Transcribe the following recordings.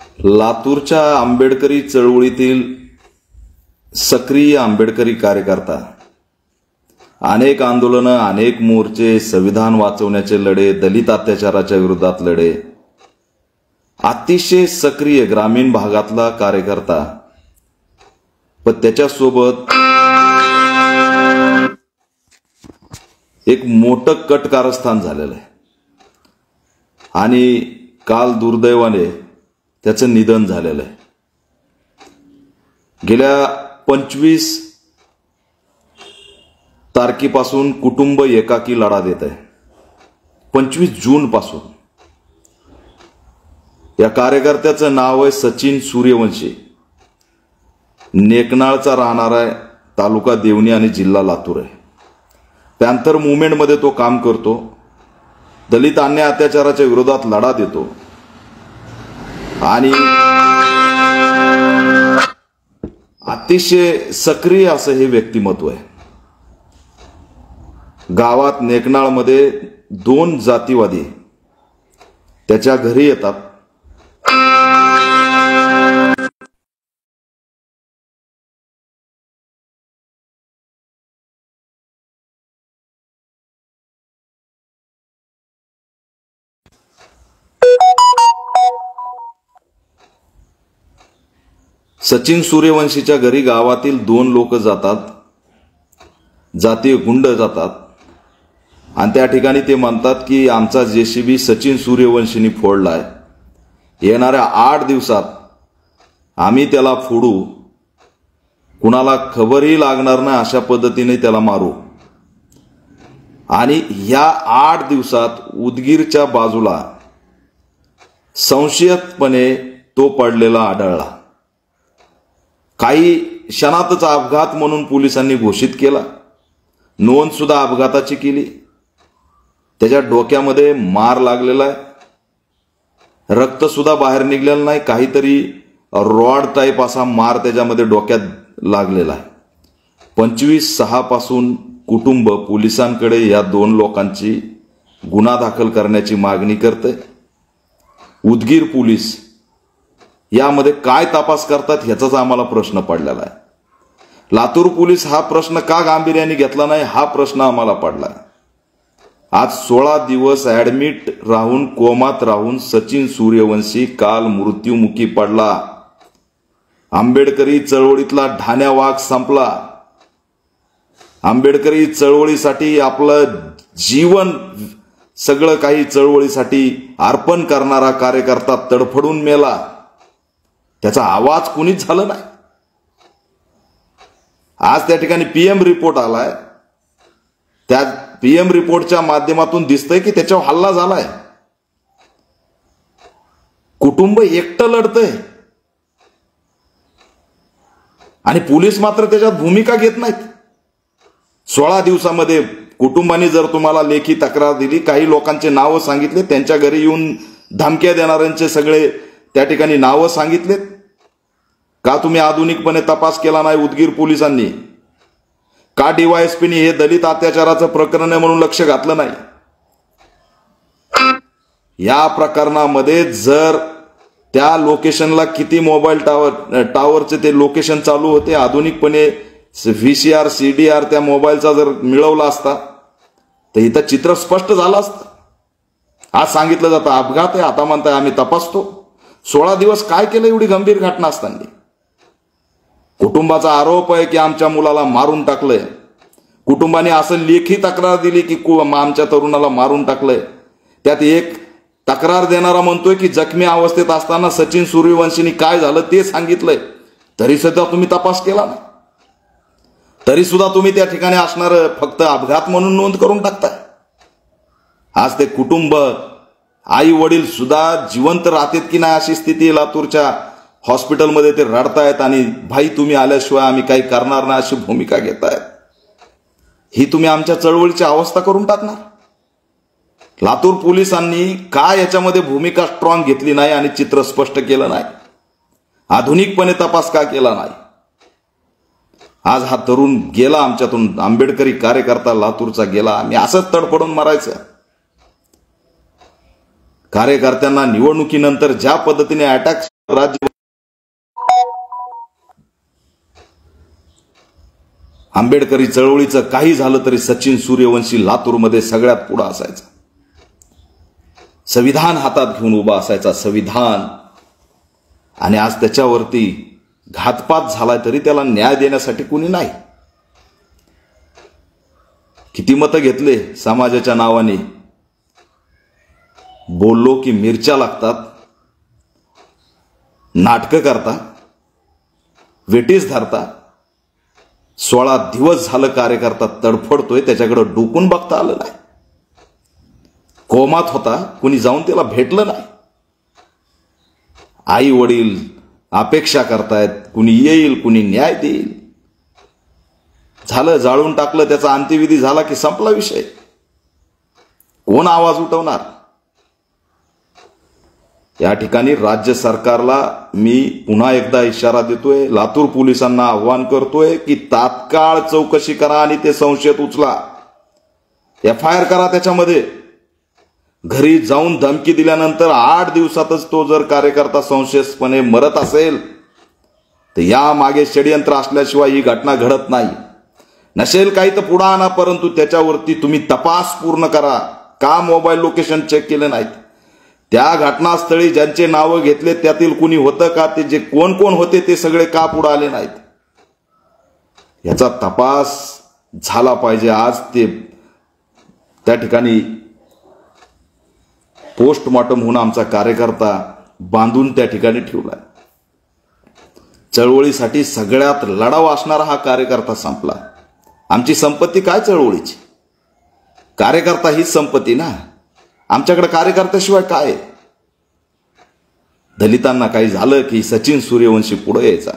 लातूरच्या आंबेडकरी चळवळीतील सक्रिय आंबेडकरी कार्यकर्ता, अनेक आंदोलनं, अनेक मोर्चे, संविधान वाचवण्याचे लढे, दलित अत्याचाराच्या विरोधात लढे, अतिशय सक्रिय ग्रामीण भागातला कार्यकर्ता, पण त्याच्यासोबत एक मोठं कट कारस्थान झालेलं आहे आणि काल दुर्दैवाने त्याचं निधन झालेलं आहे। गेल्या 25 तारखेपासून कुटुंब एकाकी लढा देत आहे। 25 जून पासून या कार्यकर्त्याचं नाव आहे सचिन सूर्यवंशी। नेकनाळचा राहणारा आहे, तालुका देवणी आणि जिल्हा लातूर आहे। पॅंथर मूवमेंट मध्ये तो काम करतो, दलित अन्याय अत्याचाराच्या विरोधात लढा देतो आणि अतिशय सक्रिय असं हे व्यक्तिमत्व आहे। गावात नेकनाळमध्ये 2 जातीवादी त्याच्या घरी येतात। सचिन सूर्यवंशीच्या घरी गावातील 2 लोक जातात, जातीय गुंड जातात आणि त्या ठिकाणी ते म्हणतात की आमचा जेसीबी सचिन सूर्यवंशींनी फोडलाय, येणाऱ्या 8 दिवसात आम्ही त्याला फोडू, कुणाला खबरही लागणार नाही अशा पद्धतीने त्याला मारू। आणि या 8 दिवसात उदगीरच्या बाजूला संशयितपणे तो पडलेला आढळला। काही क्षणातच अपघात म्हणून पोलिसांनी घोषित केला, नोंद सुद्धा अपघाताची केली। त्याच्या डोक्यामध्ये मार लागलेला आहे, रक्त सुद्धा बाहेर निघलेलं नाही, काहीतरी रॉड टाईप असा मार त्याच्यामध्ये डोक्यात लागलेला आहे। 25/6 पासून कुटुंब पोलिसांकडे या 2 लोकांची गुन्हा दाखल करण्याची मागणी करते। उदगीर पोलीस यामध्ये काय तपास करतात ह्याचाच आम्हाला प्रश्न पडलेला आहे। लातूर पोलीस हा प्रश्न का गांभीर्याने घेतला नाही हा प्रश्न आम्हाला पडला आहे। आज 16 दिवस ऍडमिट राहून, कोमात राहून सचिन सूर्यवंशी काल मृत्युमुखी पडला। आंबेडकरी चळवळीतला ढाण्या वाघ संपला। आंबेडकरी चळवळीसाठी आपलं जीवन सगळं काही चळवळीसाठी अर्पण करणारा कार्यकर्ता तडफडून मेला, त्याचा आवाज कुणीच झालं नाही। आज त्या ठिकाणी पीएम रिपोर्ट आलाय, त्या पीएम रिपोर्टच्या माध्यमातून दिसतंय की त्याच्यावर हल्ला झालाय। कुटुंब एकटं लढतंय आणि पोलीस मात्र त्याच्यात भूमिका घेत नाहीत। 16 दिवसामध्ये कुटुंबाने जर तुम्हाला लेखी तक्रार दिली, काही लोकांचे नावं सांगितले, त्यांच्या घरी येऊन धमक्या देणाऱ्यांचे सगळे त्या ठिकाणी नावं सांगितलेत, का तुम्ही आधुनिकपणे तपास केला नाही उदगीर पोलिसांनी? का डीवायएसपीनी हे दलित अत्याचाराचं प्रकरण आहे म्हणून लक्ष घातलं नाही? या प्रकरणामध्ये जर त्या लोकेशनला किती मोबाईल टावरचे ते लोकेशन चालू होते, आधुनिकपणे व्हीसीआर सीडीआर त्या मोबाईलचा जर मिळवला असता तर इथं चित्र स्पष्ट झालं असतं। आज सांगितलं जातं अपघात आहे, आता म्हणताय आम्ही तपासतो। 16 दिवस काय केलं एवढी गंभीर घटना असताना? कुटुंबाचा आरोप आहे की आमच्या मुलाला मारून टाकलंय। कुटुंबाने असं लेखी तक्रार दिली की आमच्या तरुणाला मारून टाकलंय। त्यात एक तक्रार देणारा म्हणतोय की जखमी अवस्थेत असताना सचिन सूर्यवंशींनी काय झालं ते सांगितलंय, तरी सुद्धा तुम्ही तपास केला नाही, तरी सुद्धा तुम्ही त्या ठिकाणी असणार फक्त अपघात म्हणून नोंद करून टाकताय। आज ते कुटुंब, आई वडील सुद्धा जिवंत राहतात की नाही अशी स्थिती लातूरच्या हॉस्पिटलमध्ये ते रडतायत आणि भाई तुम्ही आल्याशिवाय आम्ही काही करणार नाही अशी भूमिका घेतायत। ही तुम्ही आमच्या चळवळीची अवस्था करून टाकणार? लातूर पोलिसांनी काय याच्यामध्ये भूमिका स्ट्रॉंग घेतली नाही आणि चित्र स्पष्ट केलं नाही? आधुनिकपणे तपास का केला नाही? आज हा तरुण गेला आमच्यातून, आंबेडकरी कार्यकर्ता लातूरचा गेला, आम्ही असंच तडफडून मारायचं? कार्यकर्त्यांना निवडणुकीनंतर ज्या पद्धतीने अटॅक राज्य आंबेडकरी चळवळीचं काही झालं तरी सचिन सूर्यवंशी लातूरमध्ये सगळ्यात पुढे असायचा. संविधान हातात घेऊन उभा असायचा, संविधान. आणि आज त्याच्यावरती घातपात झालाय तरी त्याला न्याय देण्यासाठी कुणी नाही. किती मतं घेतले समाजाच्या नावाने, बोललो की मिरच्या लागतात, नाटकं करता, वेटीस धरता. 16 दिवस झालं कार्यकर्ता तडफडतोय, त्याच्याकडे डोकून बघता आलं नाही. कोमात होता, कुणी जाऊन त्याला भेटलं नाही. आई वडील अपेक्षा करतायत, कुणी येईल, कुणी न्याय देईल. झालं, जाळून टाकलं, त्याचा अंत्यविधी झाला की संपला विषय. कोण आवाज उठवणार? या ठिकाणी राज्य सरकारला मी पुन्हा एकदा इशारा देतोय, लातूर पोलिसांना आव्हान करतोय की तात्काळ चौकशी करा आणि ते संशयित उचला, FIR करा. त्याच्यामध्ये घरी जाऊन धमकी दिल्यानंतर 8 दिवसातच तो जर कार्यकर्ता संशयास्पदपणे मरत असेल तर या मागे षडयंत्र असल्याशिवाय ही घटना घडत नाही. नसेल काही तर पुढे आणा, परंतु त्याच्यावरती तुम्ही तपास पूर्ण करा. का मोबाईल लोकेशन चेक केले नाहीत? त्या घटनास्थळी ज्यांचे नावं घेतले त्यातील कुणी होतं का? ते जे कोण कोण होते ते सगळे का पुढे आले नाहीत? याचा तपास झाला पाहिजे. आज ते त्या ठिकाणी पोस्टमॉर्टम होऊन आमचा कार्यकर्ता बांधून त्या ठिकाणी ठेवलाय. चळवळीसाठी सगळ्यात लढाऊ असणारा हा कार्यकर्ता संपला. आमची संपत्ती काय चळवळीची? कार्यकर्ता हीच संपत्ती ना. आमच्याकडे कार्यकर्त्याशिवाय काय? दलितांना काही झालं की सचिन सूर्यवंशी पुढे यायचा.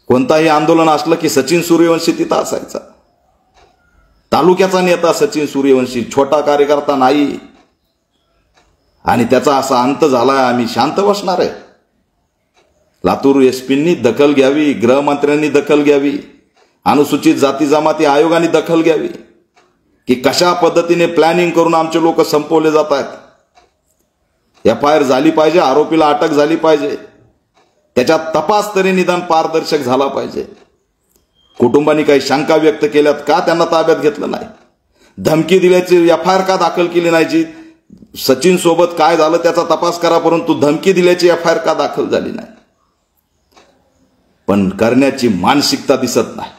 कोणताही आंदोलन असलं की सचिन सूर्यवंशी तिथं असायचा. तालुक्याचा नेता सचिन सूर्यवंशी, छोटा कार्यकर्ता नाही. आणि त्याचा असा अंत झालाय. आम्ही शांत बसणार आहे? लातूर एसपींनी दखल घ्यावी, गृहमंत्र्यांनी दखल घ्यावी, अनुसूचित जाती जमाती आयोगाने दखल घ्यावी की कशा पद्धतीने प्लॅनिंग करून आमचे लोक संपवले जात आहेत. FIR झाली पाहिजे, आरोपीला अटक झाली पाहिजे, त्याच्यात तपास तरी निदान पारदर्शक झाला पाहिजे. कुटुंबांनी काही शंका व्यक्त केल्यात का त्यांना ताब्यात घेतलं नाही? धमकी दिल्याची FIR का दाखल केली नाही? सचिन सोबत काय झालं त्याचा तपास करा, परंतु धमकी दिल्याची FIR का दाखल झाली नाही? पण करण्याची मानसिकता दिसत नाही.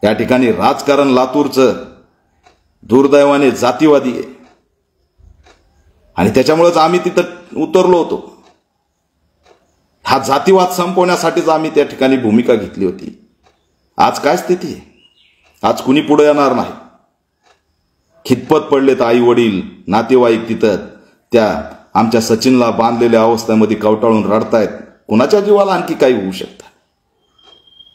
या ठिकाणी राजकारण लातूरचं दुर्दैवाने जातीवादी आहे आणि त्याच्यामुळेच आम्ही तिथं उतरलो होतो. हा जातीवाद संपवण्यासाठीच आम्ही त्या ठिकाणी भूमिका घेतली होती. आज काय स्थिती आहे? आज कुणी पुढे येणार नाही. खितपत पडलेत आई वडील, नातेवाईक तिथं त्या आमच्या सचिनला बांधलेल्या अवस्थेमध्ये कवटाळून रडतायत. कुणाच्या जीवाला आणखी काही होऊ शकतं?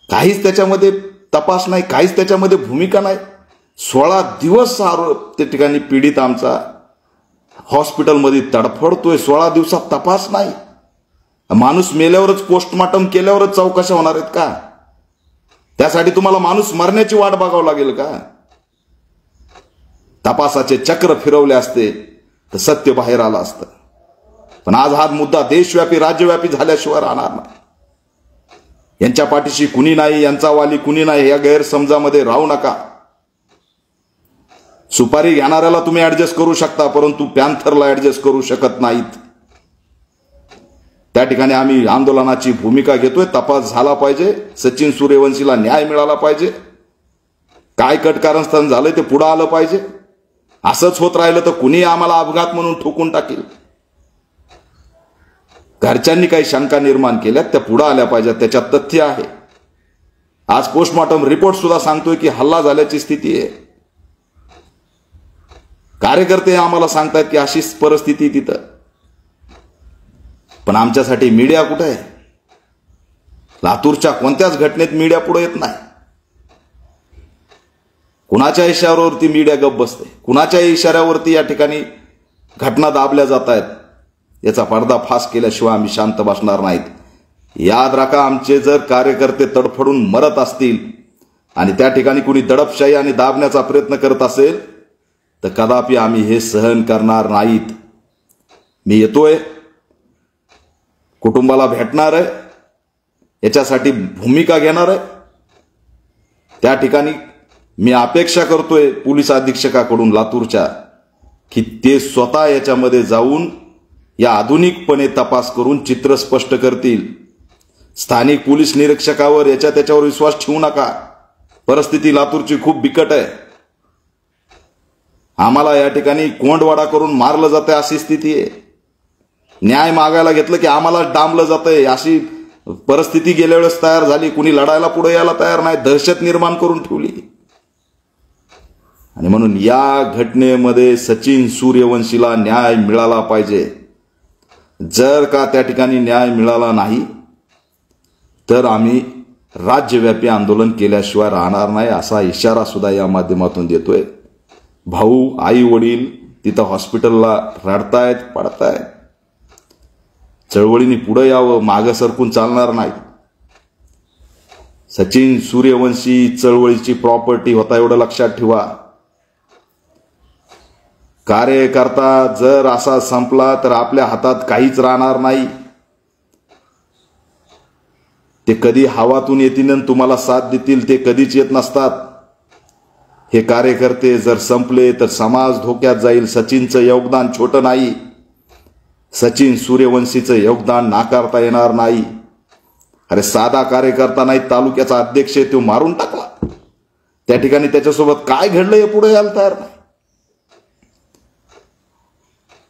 काहीच त्याच्यामध्ये तपास नाही, काहीच त्याच्यामध्ये भूमिका नाही. 16 दिवस त्या ठिकाणी पीडित आमचा हॉस्पिटलमध्ये तडफडतोय. 16 दिवसात तपास नाही. माणूस मेल्यावरच, पोस्टमॉर्टम केल्यावरच चौकशा होणार आहेत का? त्यासाठी तुम्हाला माणूस मरण्याची वाट बघावं लागेल का? तपासाचे चक्र फिरवले असते तर सत्य बाहेर आलं असतं. पण आज हा मुद्दा देशव्यापी, राज्यव्यापी झाल्याशिवाय राहणार नाही. यांच्या पाठीशी कुणी नाही, यांचा वाली कुणी नाही, या गैरसमजामध्ये राहू नका. सुपारी घेणाऱ्याला तुम्ही ऍडजस्ट करू शकता, परंतु पॅन्थरला ऍडजस्ट करू शकत नाहीत. त्या ठिकाणी आम्ही आंदोलनाची भूमिका घेतोय. तपास झाला पाहिजे, सचिन सूर्यवंशीला न्याय मिळाला पाहिजे. काय कटकारस्थान झालंय ते पुढे आलं पाहिजे. असंच होत राहिलं तर कुणी आम्हाला अपघात म्हणून ठोकून टाकेल. घरच्यांनी काही शंका निर्माण केल्यात त्या पुढे आल्या पाहिजेत, त्याच्यात तथ्य आहे. आज पोस्टमॉर्टम रिपोर्ट सुद्धा सांगतोय की हल्ला झाल्याची स्थिती आहे. कार्यकर्ते आम्हाला सांगतायत की अशीच परिस्थिती तिथं. पण आमच्यासाठी मीडिया कुठे आहे? लातूरच्या कोणत्याच घटनेत मीडिया पुढे येत नाही. कुणाच्या इशाऱ्यावरती मीडिया गप्प बसते, कुणाच्या इशाऱ्यावरती या ठिकाणी घटना दाबल्या जात आहेत. याचा पर्दाफाश केल्याशिवाय आम्ही शांत बसणार नाहीत. याद राखा, आमचे जर कार्यकर्ते तडफडून मरत असतील आणि त्या ठिकाणी कुणी दडपशाही आणि दाबण्याचा प्रयत्न करत असेल तर कदापि आम्ही हे सहन करणार नाहीत. मी येतोय, कुटुंबाला भेटणार आहे, याच्यासाठी भूमिका घेणार आहे. त्या ठिकाणी मी अपेक्षा करतोय पोलीस अधीक्षकाकडून लातूरच्या की ते स्वतः याच्यामध्ये जाऊन या आधुनिकपणे तपास करून चित्र स्पष्ट करतील. स्थानिक पोलीस निरीक्षकावर त्याच्यावर विश्वास ठेवू नका. परिस्थिती लातूरची खूप बिकट आहे. आम्हाला या ठिकाणी कोंडवाडा करून मारलं जातंय अशी स्थिती आहे. न्याय मागायला घेतलं की आम्हाला डांबलं जातंय अशी परिस्थिती गेल्या वेळेस तयार झाली. कुणी लढायला पुढे यायला तयार नाही, दहशत निर्माण करून ठेवली. आणि म्हणून या घटनेमध्ये सचिन सूर्यवंशीला न्याय मिळाला पाहिजे. जर का त्या ठिकाणी न्याय मिळाला नाही तर आम्ही राज्यव्यापी आंदोलन केल्याशिवाय राहणार नाही असा इशारा सुद्धा या माध्यमातून देतोय. भाऊ, आई वडील तिथं हॉस्पिटलला रडतायत, पडतायत. चळवळीने पुढे यावं, मागं सरकून चालणार नाही. सचिन सूर्यवंशी चळवळीची प्रॉपर्टी होता एवढं लक्षात ठेवा. कार्यकर्ता जर असा संपला तर आपल्या हातात काहीच राहणार नाही. ते कधी हवातून येतील आणि तुम्हाला साथ देतील ते कधीच येत नसतात. हे कार्यकर्ते जर संपले तर समाज धोक्यात जाईल. सचिनचं योगदान छोटं नाही. सचिन सूर्यवंशीचं योगदान नाकारता येणार नाही. अरे साधा कार्यकर्ता नाही, तालुक्याचा अध्यक्ष आहे, तो मारून टाकला. त्या ठिकाणी त्याच्यासोबत काय घडलं हे पुढे यायला तयार नाही.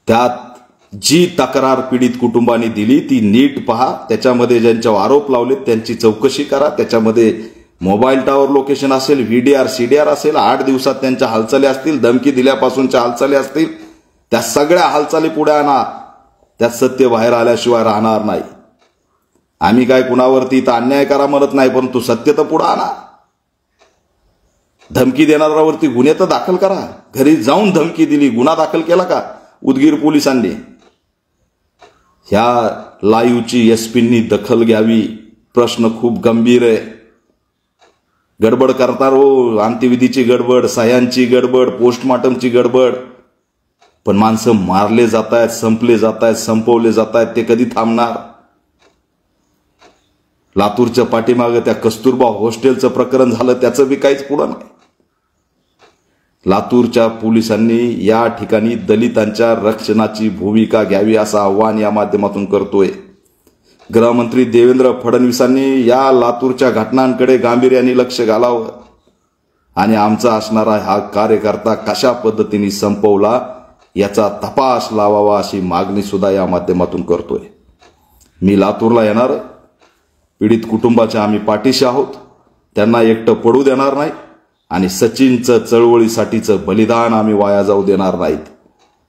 त्यात जी तक्रार पीडित कुटुंबाने दिली ती नीट पहा. त्याच्यामध्ये ज्यांच्यावर आरोप लावलेत त्यांची चौकशी करा. त्याच्यामध्ये मोबाईल टावर लोकेशन असेल, व्हीडीआर सीडीआर असेल, 8 दिवसात त्यांच्या हालचाली असतील, धमकी दिल्यापासूनच्या हालचाली असतील, त्या सगळ्या हालचाली पुढे आणा. त्यात सत्य बाहेर आल्याशिवाय राहणार नाही. आम्ही काय कुणावरती इथं अन्याय करा म्हणत नाही, परंतु सत्य तर पुढे आणा. धमकी देणाऱ्यावरती गुन्हे तर दाखल करा. घरी जाऊन धमकी दिली, गुन्हा दाखल केला का उदगीर पोलिसांनी? ह्या लाईव्हची एसपींनी दखल घ्यावी. प्रश्न खूप गंभीर आहे. गडबड करणार हो, अंत्यविधीची गडबड, सह्यांची गडबड, पोस्टमॉर्टमची गडबड, पण माणसं मारले जात आहेत, संपले जात आहेत, संपवले जात आहेत. ते कधी थांबणार? लातूरच्या पाठीमागं त्या कस्तुरबा हॉस्टेलचं प्रकरण झालं, त्याचं बी काहीच पुढं नाही. लातूरच्या पोलिसांनी या ठिकाणी दलितांच्या रक्षणाची भूमिका घ्यावी असं आव्हान या माध्यमातून करतोय. गृहमंत्री देवेंद्र फडणवीसांनी या लातूरच्या घटनांकडे गांभीर्याने लक्ष घालावं आणि आमचा असणारा हा कार्यकर्ता कशा पद्धतीने संपवला याचा तपास लावावा अशी मागणी सुद्धा या माध्यमातून करतोय. मी लातूरला येणार. पीडित कुटुंबाच्या आम्ही पाठीशी आहोत. त्यांना एकटं पडू देणार नाही आणि सचिनचं चळवळीसाठीचं बलिदान आम्ही वाया जाऊ देणार नाहीत.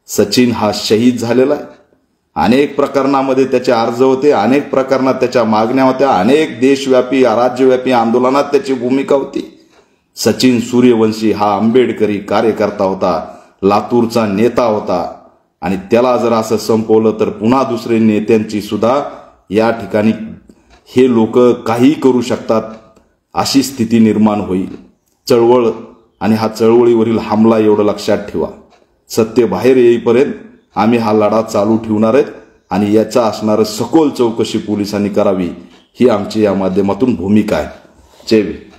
सचिन हा शहीद झालेला आहे. अनेक प्रकरणामध्ये त्याचे अर्ज होते, अनेक प्रकरणात त्याच्या मागण्या होत्या, अनेक देशव्यापी राज्यव्यापी आंदोलनात त्याची भूमिका होती. सचिन सूर्यवंशी हा आंबेडकरी कार्यकर्ता होता, लातूरचा नेता होता आणि त्याला जर असं संपवलं तर पुन्हा दुसरे नेत्यांची सुद्धा या ठिकाणी हे लोक काही करू शकतात अशी स्थिती निर्माण होईल. चळवळ आणि हा चळवळीवरील हमला एवढं लक्षात ठेवा. सत्य बाहेर येईपर्यंत आम्ही हा लढा चालू ठेवणार आहेत आणि याचा असणारं सखोल चौकशी पोलिसांनी करावी ही आमची या माध्यमातून भूमिका आहे. जय भीम.